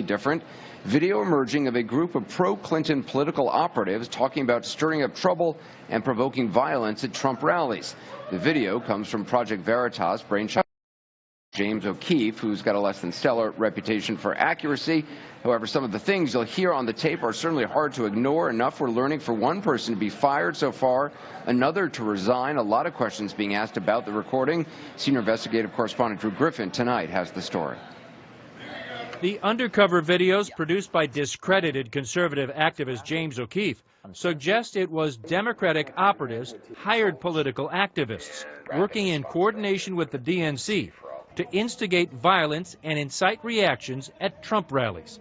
different. Video emerging of a group of pro-Clinton political operatives talking about stirring up trouble and provoking violence at Trump rallies. The video comes from Project Veritas brainchild James O'Keefe, who's got a less than stellar reputation for accuracy. However, some of the things you'll hear on the tape are certainly hard to ignore. Enough we're learning for one person to be fired so far, another to resign. A lot of questions being asked about the recording. Senior investigative correspondent Drew Griffin tonight has the story. The undercover videos produced by discredited conservative activist James O'Keefe suggest it was Democratic operatives, hired political activists, working in coordination with the DNC to instigate violence and incite reactions at Trump rallies.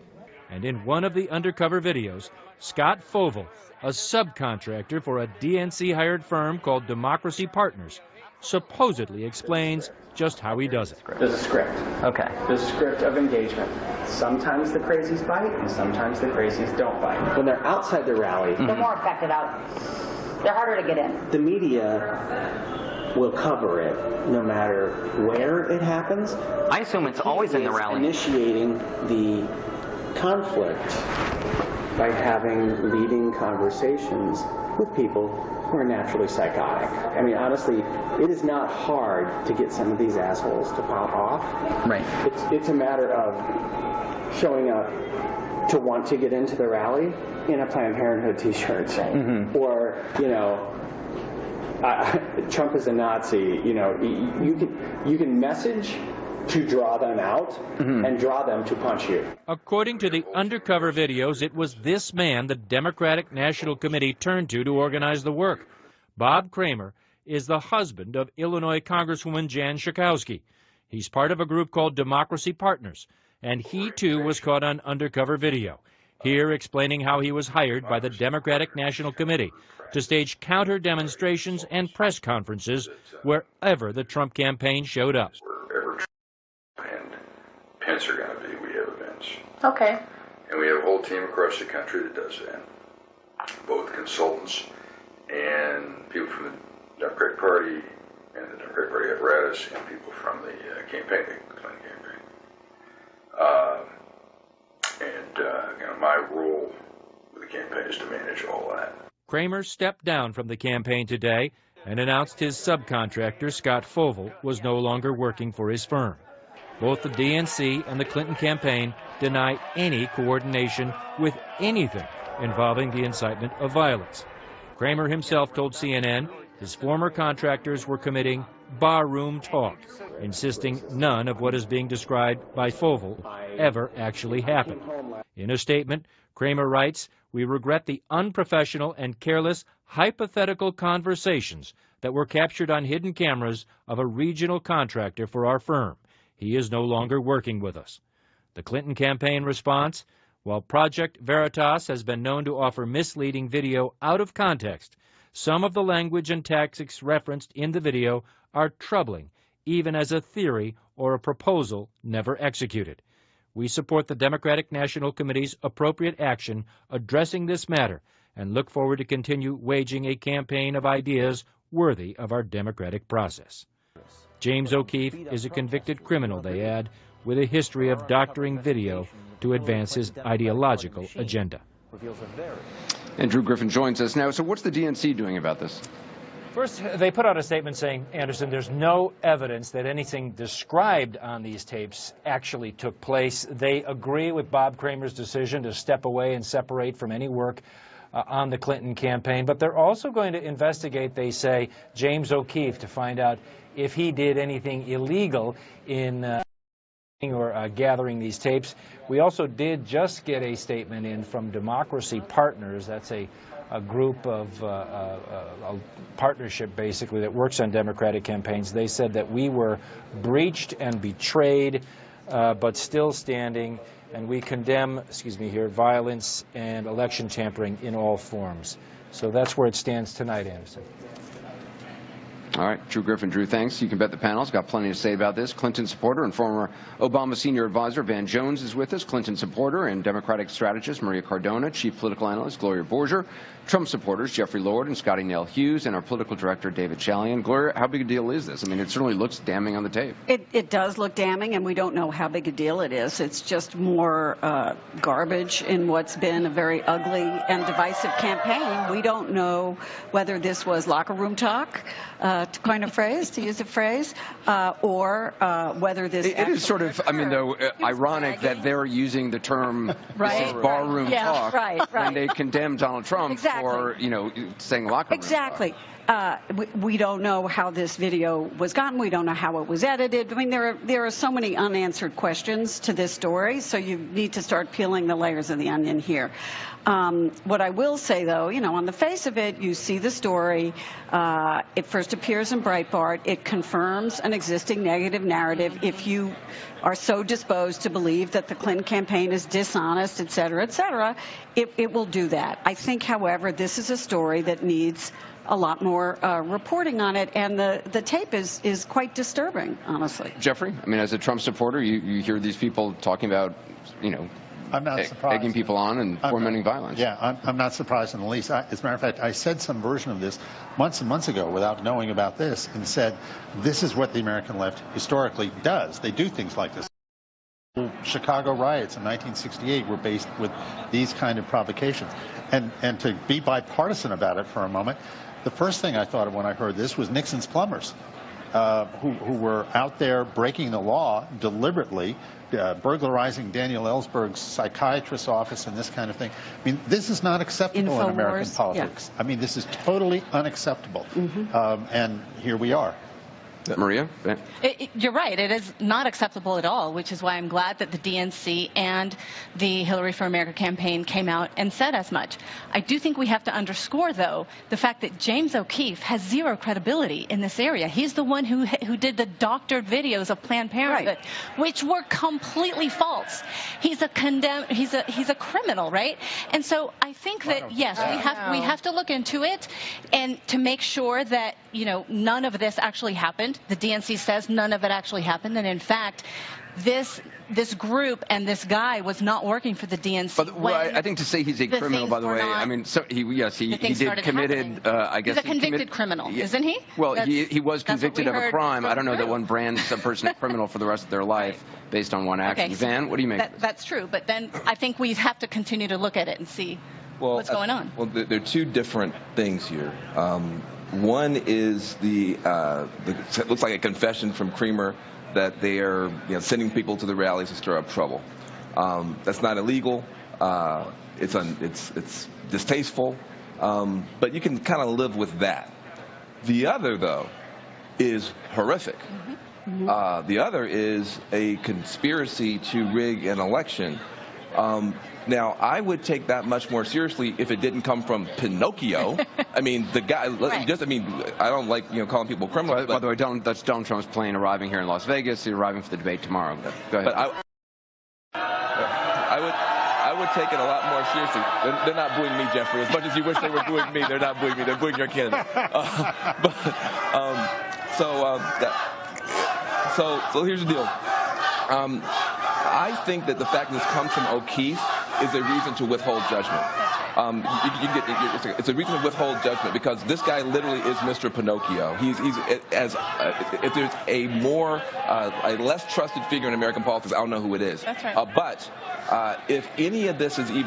And in one of the undercover videos, Scott Fovel, a subcontractor for a DNC-hired firm called Democracy Partners, supposedly explains just how he does it. There's a script. Okay. There's a script of engagement. Sometimes the crazies bite, and sometimes the crazies don't bite. When they're outside the rally, they're more affected out. They're harder to get in. The media will cover it no matter where it happens. I assume it's always in the rally. Initiating the conflict by having leading conversations with people who are naturally psychotic. I mean, honestly, it is not hard to get some of these assholes to pop off. Right. It's a matter of showing up to want to get into the rally in a Planned Parenthood t-shirt, or, you know, Trump is a Nazi. You know, you can message to draw them out and draw them to punch you. According to the undercover videos, it was this man the Democratic National Committee turned to organize the work. Bob Kramer is the husband of Illinois Congresswoman Jan Schakowsky. He's part of a group called Democracy Partners, and he too was caught on undercover video. Here explaining how he was hired by the Democratic National Committee to stage counter-demonstrations and press conferences wherever the Trump campaign showed up. Wherever Trump and Pence are going to be, we have events. Okay. And we have a whole team across the country that does that. Both consultants and people from the Democratic Party and the Democratic Party apparatus and people from the campaign, the Clinton campaign. My role with the campaign is to manage all that. Kramer stepped down from the campaign today and announced his subcontractor, Scott Fovel, was no longer working for his firm. Both the DNC and the Clinton campaign deny any coordination with anything involving the incitement of violence. Kramer himself told CNN his former contractors were committing barroom talk, insisting none of what is being described by Fovel ever actually happened. In a statement, Kramer writes, "We regret the unprofessional and careless hypothetical conversations that were captured on hidden cameras of a regional contractor for our firm. He is no longer working with us." The Clinton campaign response, while Project Veritas has been known to offer misleading video out of context, some of the language and tactics referenced in the video are troubling, even as a theory or a proposal never executed. We support the Democratic National Committee's appropriate action addressing this matter and look forward to continue waging a campaign of ideas worthy of our democratic process. James O'Keefe is a convicted criminal, they add, with a history of doctoring video to advance his ideological agenda. And Drew Griffin joins us now. So what's the DNC doing about this? First, they put out a statement saying, Anderson, there's no evidence that anything described on these tapes actually took place. They agree with Bob Kramer's decision to step away and separate from any work on the Clinton campaign. But they're also going to investigate, they say, James O'Keefe to find out if he did anything illegal in gathering these tapes. We also did just get a statement in from Democracy Partners. That's a group of a partnership, basically, that works on Democratic campaigns. They said that we were breached and betrayed, but still standing, and we condemn, violence and election tampering in all forms. So that's where it stands tonight, Anderson. All right, Drew Griffin. Drew, thanks. You can bet the panel's got plenty to say about this. Clinton supporter and former Obama senior advisor Van Jones is with us. Clinton supporter and Democratic strategist Maria Cardona, chief political analyst Gloria Borger, Trump supporters Jeffrey Lord and Scotty Nell Hughes, and our political director David Chalian. Gloria, how big a deal is this? I mean, it certainly looks damning on the tape. It does look damning, and we don't know how big a deal it is. It's just more garbage in what's been a very ugly and divisive campaign. We don't know whether this was locker room talk, to coin a phrase, to use a phrase, or whether this. It is sort of, I mean, though, ironic that they're using the term right, barroom talk right. when they condemn Donald Trump for, saying locker room exactly. talk. We don't know how this video was gotten. We don't know how it was edited. I mean, there are so many unanswered questions to this story, so you need to start peeling the layers of the onion here. What I will say, though, on the face of it, you see the story. It first appears in Breitbart. It confirms an existing negative narrative. If you are so disposed to believe that the Clinton campaign is dishonest, et cetera, it will do that. I think, however, this is a story that needs a lot more reporting on it, and the tape is quite disturbing, honestly. Jeffrey, I mean, as a Trump supporter, you hear these people talking about, I'm not surprised. Egging people on and fomenting violence. Yeah, I'm not surprised in the least. As a matter of fact, I said some version of this months and months ago without knowing about this, and said, this is what the American left historically does. They do things like this. Chicago riots in 1968 were based with these kind of provocations. And to be bipartisan about it for a moment, the first thing I thought of when I heard this was Nixon's plumbers, who were out there breaking the law deliberately, burglarizing Daniel Ellsberg's psychiatrist's office and this kind of thing. I mean, this is not acceptable in American politics. Yeah. I mean, this is totally unacceptable. And here we are. Maria? You're right. It is not acceptable at all, which is why I'm glad that the DNC and the Hillary for America campaign came out and said as much. I do think we have to underscore, though, the fact that James O'Keefe has zero credibility in this area. He's the one who did the doctored videos of Planned Parenthood, which were completely false. He's a criminal, right? And so I think that, yes, we have to look into it and to make sure that, none of this actually happened. The DNC says none of it actually happened, and in fact, this group and this guy was not working for the DNC. But I think to say he's a criminal, by the way, I mean, so he did committed. I guess he's a convicted criminal, isn't he? Well, he was convicted of a crime. I don't know that one brands a person a criminal for the rest of their life based on one action. Okay, Van, what do you make? That's true, but then I think we have to continue to look at it and see what's going on. Well, there are two different things here. One is it looks like a confession from Creamer that they are sending people to the rallies to stir up trouble. That's not illegal. It's distasteful, but you can kind of live with that. The other, though, is horrific. The other is a conspiracy to rig an election. Now, I would take that much more seriously if it didn't come from Pinocchio. I mean, the guy, I don't like, calling people criminals. By the way, that's Donald Trump's plane arriving here in Las Vegas. He's arriving for the debate tomorrow. Go ahead. But I would take it a lot more seriously. They're not booing me, Jeffrey. As much as you wish they were booing me, they're not booing me. They're booing your candidate. So here's the deal. I think that the fact that this comes from O'Keefe is a reason to withhold judgment. It's a reason to withhold judgment because this guy literally is Mr. Pinocchio. If there's a less trusted figure in American politics, I don't know who it is. That's right. But if any of this is even